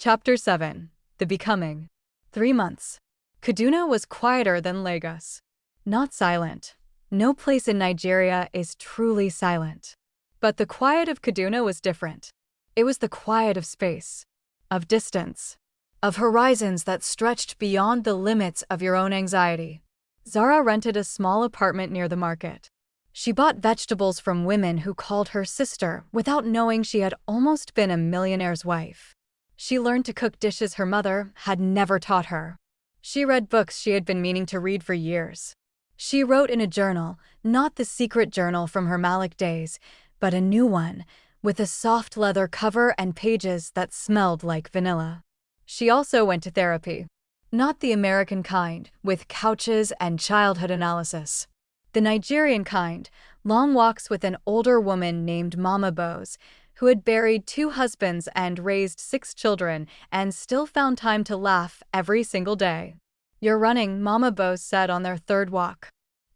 Chapter 7. The Becoming. 3 months. Kaduna was quieter than Lagos. Not silent. No place in Nigeria is truly silent. But the quiet of Kaduna was different. It was the quiet of space, of distance, of horizons that stretched beyond the limits of your own anxiety. Zara rented a small apartment near the market. She bought vegetables from women who called her sister without knowing she had almost been a millionaire's wife. She learned to cook dishes her mother had never taught her. She read books she had been meaning to read for years. She wrote in a journal, not the secret journal from her Malik days, but a new one, with a soft leather cover and pages that smelled like vanilla. She also went to therapy. Not the American kind, with couches and childhood analysis. The Nigerian kind, long walks with an older woman named Mama Bose, who had buried 2 husbands and raised 6 children and still found time to laugh every single day. "You're running," Mama Bose said on their 3rd walk.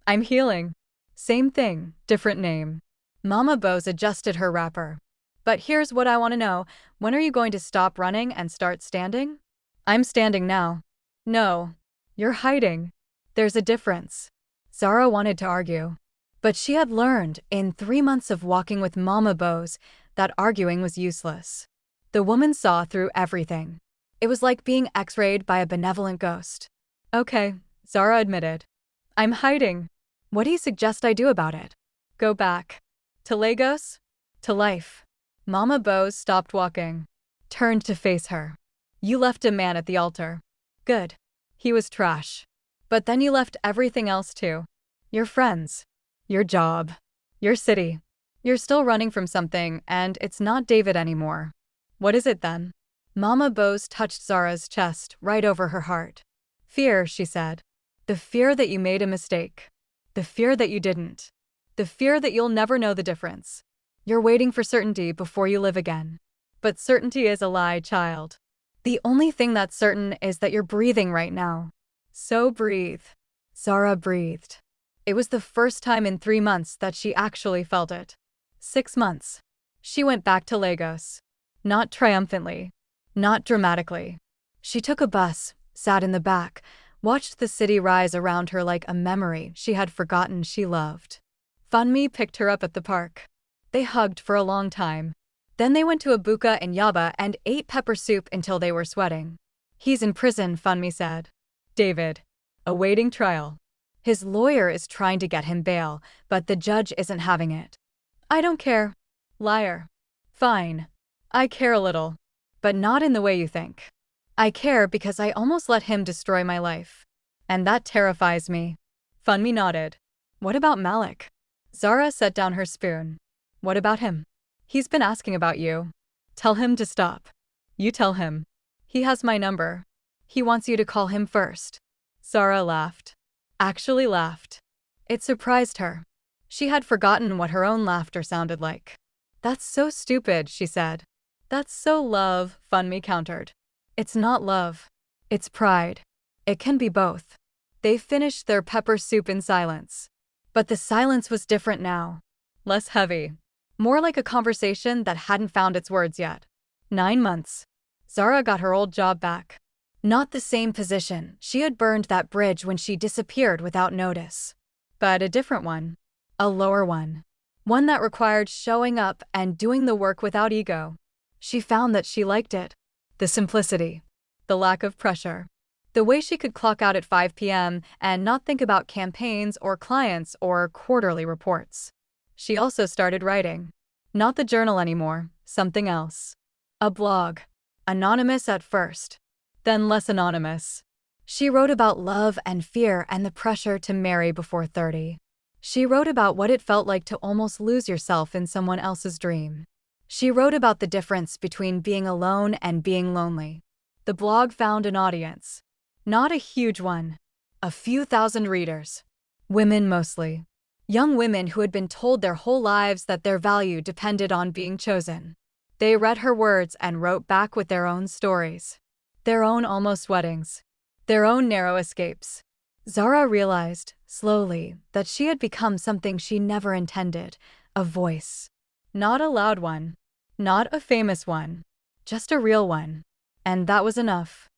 "I'm healing." Same thing, different name. Mama Bose adjusted her wrapper. "But here's what I want to know. When are you going to stop running and start standing?" "I'm standing now." "No. You're hiding. There's a difference." Zara wanted to argue. But she had learned, in 3 months of walking with Mama Bose, that arguing was useless. The woman saw through everything. It was like being x-rayed by a benevolent ghost. "Okay," Zara admitted. "I'm hiding. What do you suggest I do about it?" "Go back." "To Lagos?" "To life." Mama Bose stopped walking. Turned to face her. "You left a man at the altar." "Good. He was trash. But then you left everything else too. Your friends. Your job. Your city. You're still running from something, and it's not David anymore. What is it then?" Mama Bose touched Zara's chest, right over her heart. "Fear," she said. "The fear that you made a mistake. The fear that you didn't. The fear that you'll never know the difference. You're waiting for certainty before you live again. But certainty is a lie, child. The only thing that's certain is that you're breathing right now. So breathe." Zara breathed. It was the first time in 3 months that she actually felt it. 6 months. She went back to Lagos. Not triumphantly. Not dramatically. She took a bus, sat in the back, watched the city rise around her like a memory she had forgotten she loved. Funmi picked her up at the park. They hugged for a long time. Then they went to a buka in Yaba and ate pepper soup until they were sweating. "He's in prison," Funmi said. "David. Awaiting trial. His lawyer is trying to get him bail, but the judge isn't having it." "I don't care." "Liar." "Fine. I care a little. But not in the way you think. I care because I almost let him destroy my life. And that terrifies me." Funmi nodded. "What about Malik?" Zara set down her spoon. "What about him?" "He's been asking about you. Tell him to stop." "You tell him. He has my number. He wants you to call him first." Zara laughed. Actually laughed. It surprised her. She had forgotten what her own laughter sounded like. "That's so stupid," she said. "That's so love," Funmi countered. "It's not love. It's pride. It can be both." They finished their pepper soup in silence. But the silence was different now. Less heavy. More like a conversation that hadn't found its words yet. 9 months. Zara got her old job back. Not the same position. She had burned that bridge when she disappeared without notice. But a different one. A lower one. One that required showing up and doing the work without ego. She found that she liked it. The simplicity. The lack of pressure. The way she could clock out at 5 p.m. and not think about campaigns or clients or quarterly reports. She also started writing. Not the journal anymore, something else. A blog. Anonymous at first. Then less anonymous. She wrote about love and fear and the pressure to marry before 30. She wrote about what it felt like to almost lose yourself in someone else's dream. She wrote about the difference between being alone and being lonely. The blog found an audience. Not a huge one. A few thousand readers. Women mostly. Young women who had been told their whole lives that their value depended on being chosen. They read her words and wrote back with their own stories. Their own almost weddings. Their own narrow escapes. Zara realized, slowly, that she had become something she never intended. A voice. Not a loud one. Not a famous one. Just a real one. And that was enough.